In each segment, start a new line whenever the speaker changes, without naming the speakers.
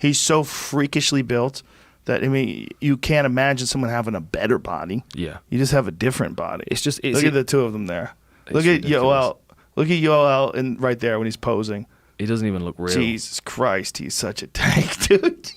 He's so freakishly built that, I mean, you can't imagine someone having a better body.
Yeah.
You just have a different body. Look at the two of them there. Look at
ridiculous.
Yoel. Look at Yoel right there when he's posing.
He doesn't even look real.
Jesus Christ, he's such a tank, dude.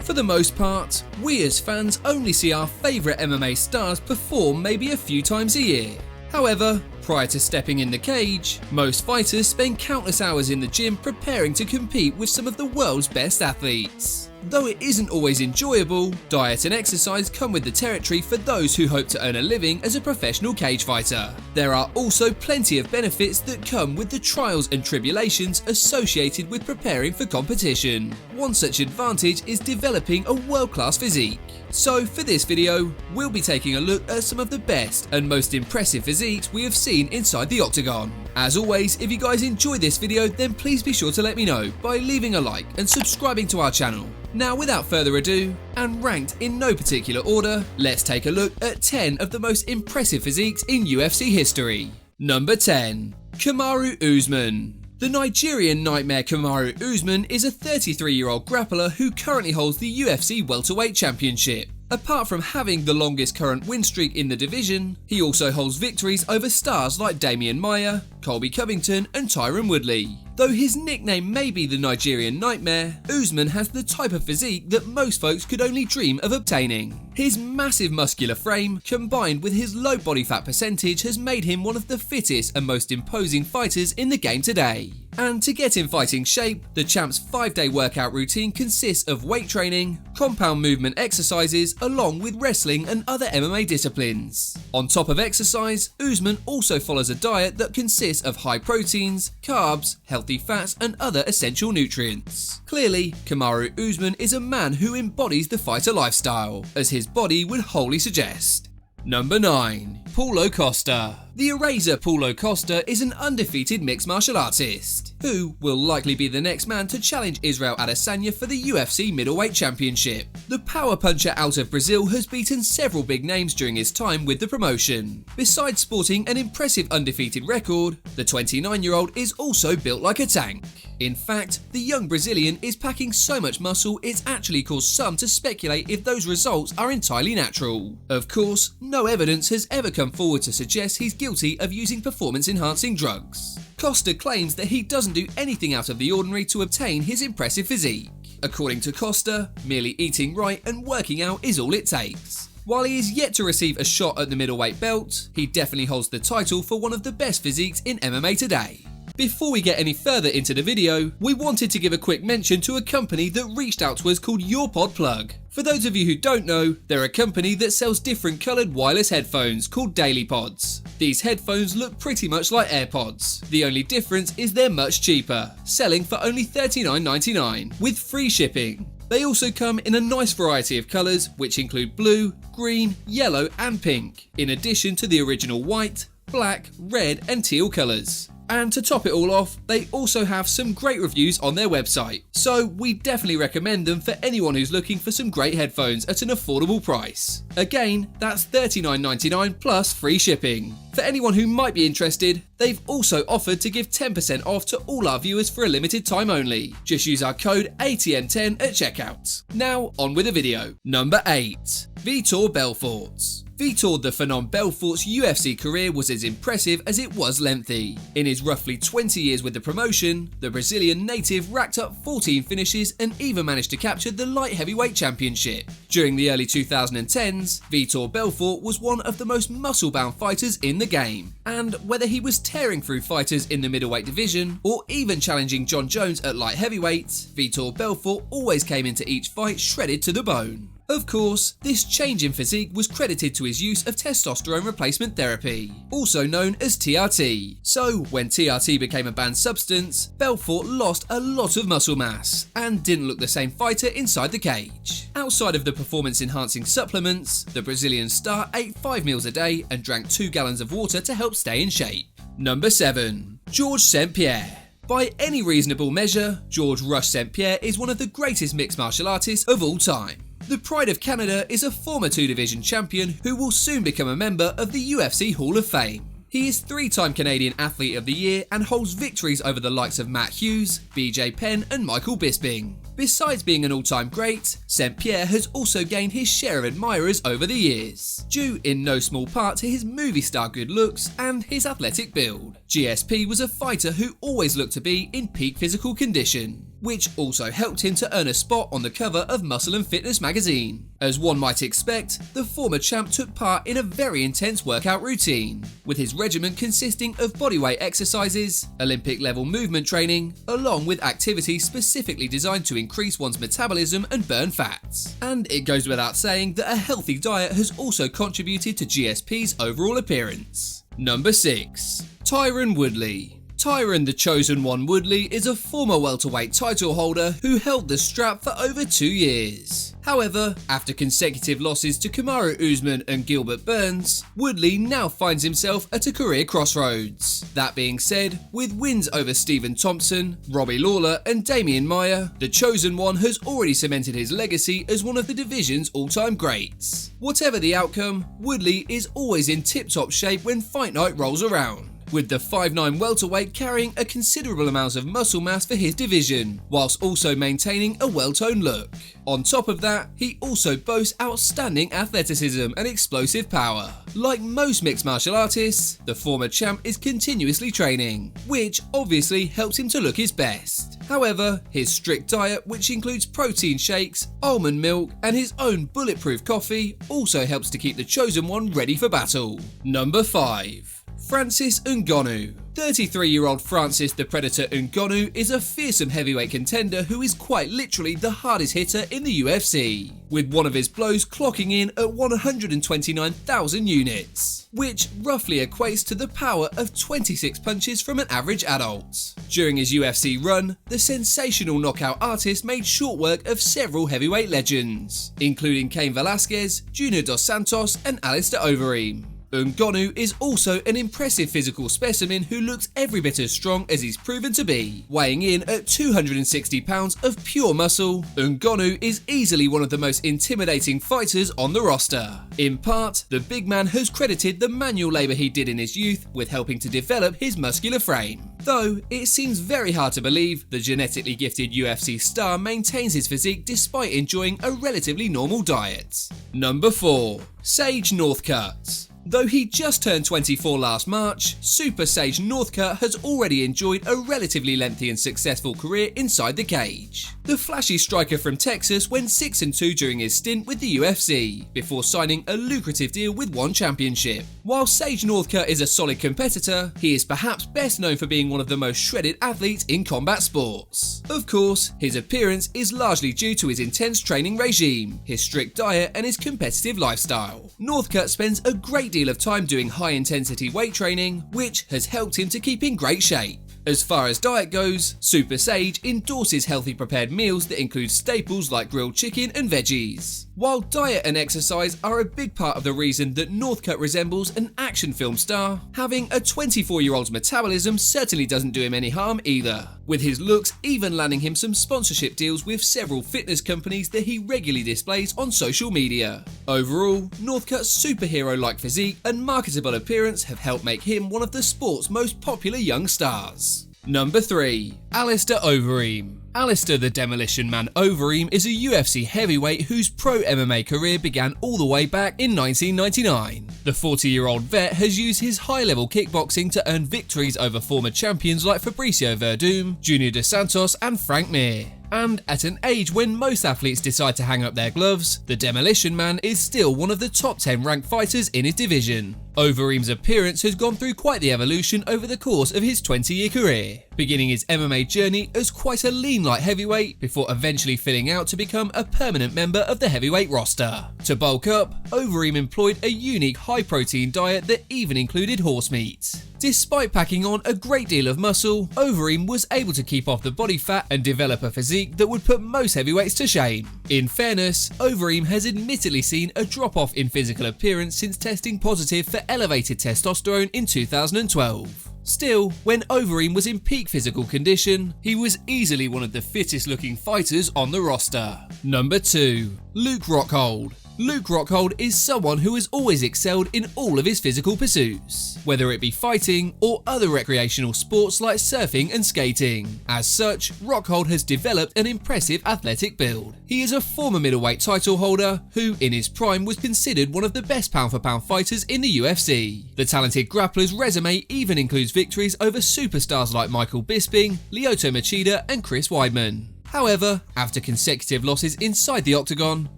For the most part, we as fans only see our favourite MMA stars perform maybe a few times a year. However, prior to stepping in the cage, most fighters spend countless hours in the gym preparing to compete with some of the world's best athletes. Though it isn't always enjoyable, diet and exercise come with the territory for those who hope to earn a living as a professional cage fighter. There are also plenty of benefits that come with the trials and tribulations associated with preparing for competition. One such advantage is developing a world-class physique. So for this video, we'll be taking a look at some of the best and most impressive physiques we have seen inside the octagon. As always, if you guys enjoyed this video, then please be sure to let me know by leaving a like and subscribing to our channel. Now without further ado, and ranked in no particular order, let's take a look at 10 of the most impressive physiques in UFC history. Number 10. Kamaru Usman. The Nigerian nightmare Kamaru Usman is a 33-year-old grappler who currently holds the UFC welterweight championship. Apart from having the longest current win streak in the division, he also holds victories over stars like Damian Maia, Colby Covington and Tyron Woodley. Though his nickname may be the Nigerian Nightmare, Usman has the type of physique that most folks could only dream of obtaining. His massive muscular frame, combined with his low body fat percentage, has made him one of the fittest and most imposing fighters in the game today. And to get in fighting shape, the champ's 5-day workout routine consists of weight training, compound movement exercises, along with wrestling and other MMA disciplines. On top of exercise, Usman also follows a diet that consists of high proteins, carbs, healthy fats and other essential nutrients. Clearly, Kamaru Usman is a man who embodies the fighter lifestyle, as his body would wholly suggest. Number 9. Paulo Costa. The Eraser Paulo Costa is an undefeated mixed martial artist, who will likely be the next man to challenge Israel Adesanya for the UFC middleweight championship. The power puncher out of Brazil has beaten several big names during his time with the promotion. Besides sporting an impressive undefeated record, the 29-year-old is also built like a tank. In fact, the young Brazilian is packing so much muscle it's actually caused some to speculate if those results are entirely natural. Of course, no evidence has ever come forward to suggest he's guilty of using performance-enhancing drugs. Costa claims that he doesn't do anything out of the ordinary to obtain his impressive physique. According to Costa, merely eating right and working out is all it takes. While he is yet to receive a shot at the middleweight belt, he definitely holds the title for one of the best physiques in MMA today. Before we get any further into the video, we wanted to give a quick mention to a company that reached out to us called YourPod Plug. For those of you who don't know, they're a company that sells different coloured wireless headphones called Daily Pods. These headphones look pretty much like AirPods. The only difference is they're much cheaper, selling for only $39.99 with free shipping. They also come in a nice variety of colours, which include blue, green, yellow and pink, in addition to the original white, black, red and teal colours. And to top it all off, they also have some great reviews on their website, so we definitely recommend them for anyone who's looking for some great headphones at an affordable price. Again, that's $39.99 plus free shipping. For anyone who might be interested, they've also offered to give 10% off to all our viewers for a limited time only. Just use our code ATN10 at checkout. Now, on with the video. Number 8. Vitor Belfort. Vitor the Phenom Belfort's UFC career was as impressive as it was lengthy. In his roughly 20 years with the promotion, the Brazilian native racked up 14 finishes and even managed to capture the light heavyweight championship. During the early 2010s, Vitor Belfort was one of the most muscle-bound fighters in the game, and whether he was tearing through fighters in the middleweight division or even challenging John Jones at light heavyweight, Vitor Belfort always came into each fight shredded to the bone. Of course, this change in physique was credited to his use of testosterone replacement therapy, also known as TRT. So, when TRT became a banned substance, Belfort lost a lot of muscle mass and didn't look the same fighter inside the cage. Outside of the performance-enhancing supplements, the Brazilian star ate 5 meals a day and drank 2 gallons of water to help stay in shape. Number 7. Georges St-Pierre. By any reasonable measure, Georges Rush St-Pierre is one of the greatest mixed martial artists of all time. The Pride of Canada is a former 2-division champion who will soon become a member of the UFC Hall of Fame. He is 3-time Canadian Athlete of the Year and holds victories over the likes of Matt Hughes, BJ Penn and Michael Bisping. Besides being an all-time great, St-Pierre has also gained his share of admirers over the years, due in no small part to his movie star good looks and his athletic build. GSP was a fighter who always looked to be in peak physical condition, which also helped him to earn a spot on the cover of Muscle and Fitness magazine. As one might expect, the former champ took part in a very intense workout routine, with his regimen consisting of bodyweight exercises, Olympic-level movement training, along with activities specifically designed to increase one's metabolism and burn fats. And it goes without saying that a healthy diet has also contributed to GSP's overall appearance. Number 6. Tyron Woodley. Tyron the Chosen One Woodley is a former welterweight title holder who held the strap for over 2 years. However, after consecutive losses to Kamaru, Usman and Gilbert Burns, Woodley now finds himself at a career crossroads. That being said, with wins over Stephen Thompson, Robbie Lawler and Damian Maia, the Chosen One has already cemented his legacy as one of the division's all-time greats. Whatever the outcome, Woodley is always in tip-top shape when fight night rolls around, with the 5'9" welterweight carrying a considerable amount of muscle mass for his division, whilst also maintaining a well-toned look. On top of that, he also boasts outstanding athleticism and explosive power. Like most mixed martial artists, the former champ is continuously training, which obviously helps him to look his best. However, his strict diet, which includes protein shakes, almond milk, and his own bulletproof coffee, also helps to keep the Chosen One ready for battle. Number 5. Francis Ngannou. 33-year-old Francis the Predator Ngannou is a fearsome heavyweight contender who is quite literally the hardest hitter in the UFC, with one of his blows clocking in at 129,000 units, which roughly equates to the power of 26 punches from an average adult. During his UFC run, the sensational knockout artist made short work of several heavyweight legends, including Cain Velasquez, Junior Dos Santos and Alistair Overeem. Ngannou is also an impressive physical specimen who looks every bit as strong as he's proven to be. Weighing in at 260 pounds of pure muscle, Ngannou is easily one of the most intimidating fighters on the roster. In part, the big man has credited the manual labour he did in his youth with helping to develop his muscular frame. Though, it seems very hard to believe the genetically gifted UFC star maintains his physique despite enjoying a relatively normal diet. Number 4. Sage Northcutt. Though he just turned 24 last March, Super Sage Northcutt has already enjoyed a relatively lengthy and successful career inside the cage. The flashy striker from Texas went 6-2 during his stint with the UFC, before signing a lucrative deal with one championship. While Sage Northcutt is a solid competitor, he is perhaps best known for being one of the most shredded athletes in combat sports. Of course, his appearance is largely due to his intense training regime, his strict diet and his competitive lifestyle. Northcutt spends a great deal of time doing high-intensity weight training, which has helped him to keep in great shape. As far as diet goes, Super Sage endorses healthy prepared meals that include staples like grilled chicken and veggies. While diet and exercise are a big part of the reason that Northcutt resembles an action film star, having a 24-year-old's metabolism certainly doesn't do him any harm either, with his looks even landing him some sponsorship deals with several fitness companies that he regularly displays on social media. Overall, Northcutt's superhero-like physique and marketable appearance have helped make him one of the sport's most popular young stars. Number 3. Alistair Overeem. Alistair the Demolition Man Overeem is a UFC heavyweight whose pro MMA career began all the way back in 1999. The 40-year-old vet has used his high-level kickboxing to earn victories over former champions like Fabricio Verdum, Junior Dos Santos and Frank Mir. And at an age when most athletes decide to hang up their gloves, the Demolition Man is still one of the top 10 ranked fighters in his division. Overeem's appearance has gone through quite the evolution over the course of his 20-year career, beginning his MMA journey as quite a lean light heavyweight before eventually filling out to become a permanent member of the heavyweight roster. To bulk up, Overeem employed a unique high-protein diet that even included horse meat. Despite packing on a great deal of muscle, Overeem was able to keep off the body fat and develop a physique that would put most heavyweights to shame. In fairness, Overeem has admittedly seen a drop-off in physical appearance since testing positive for elevated testosterone in 2012. Still, when Overeem was in peak physical condition, he was easily one of the fittest looking fighters on the roster. Number 2. Luke Rockhold. Luke Rockhold is someone who has always excelled in all of his physical pursuits, whether it be fighting or other recreational sports like surfing and skating. As such, Rockhold has developed an impressive athletic build. He is a former middleweight title holder who, in his prime, was considered one of the best pound-for-pound fighters in the UFC. The talented grappler's resume even includes victories over superstars like Michael Bisping, Lyoto Machida and Chris Weidman. However, after consecutive losses inside the octagon,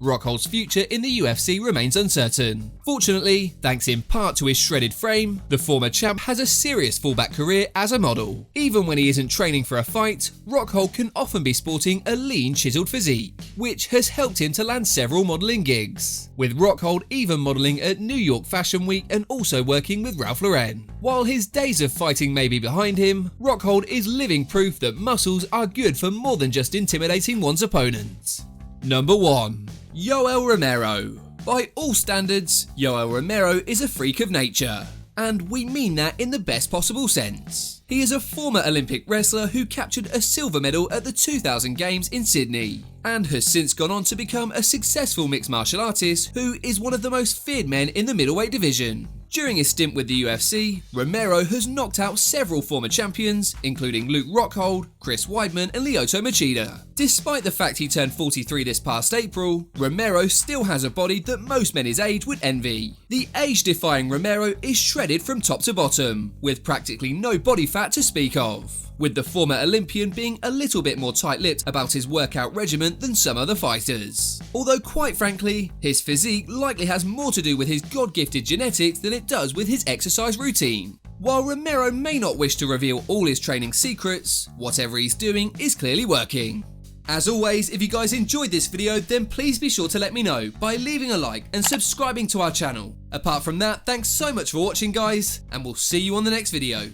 Rockhold's future in the UFC remains uncertain. Fortunately, thanks in part to his shredded frame, the former champ has a serious fallback career as a model. Even when he isn't training for a fight, Rockhold can often be sporting a lean, chiseled physique, which has helped him to land several modeling gigs, with Rockhold even modeling at New York Fashion Week and also working with Ralph Lauren. While his days of fighting may be behind him, Rockhold is living proof that muscles are good for more than just intimidating one's opponent. Number 1. Yoel Romero. By all standards, Yoel Romero is a freak of nature, and we mean that in the best possible sense. He is a former Olympic wrestler who captured a silver medal at the 2000 Games in Sydney, and has since gone on to become a successful mixed martial artist who is one of the most feared men in the middleweight division. During his stint with the UFC, Romero has knocked out several former champions, including Luke Rockhold, Chris Weidman and Lyoto Machida. Despite the fact he turned 43 this past April, Romero still has a body that most men his age would envy. The age-defying Romero is shredded from top to bottom, with practically no body fat to speak of, with the former Olympian being a little bit more tight-lipped about his workout regimen than some other fighters. Although quite frankly, his physique likely has more to do with his God-gifted genetics than it does with his exercise routine. While Romero may not wish to reveal all his training secrets, whatever he's doing is clearly working. As always, if you guys enjoyed this video, then please be sure to let me know by leaving a like and subscribing to our channel. Apart from that, thanks so much for watching guys, and we'll see you on the next video.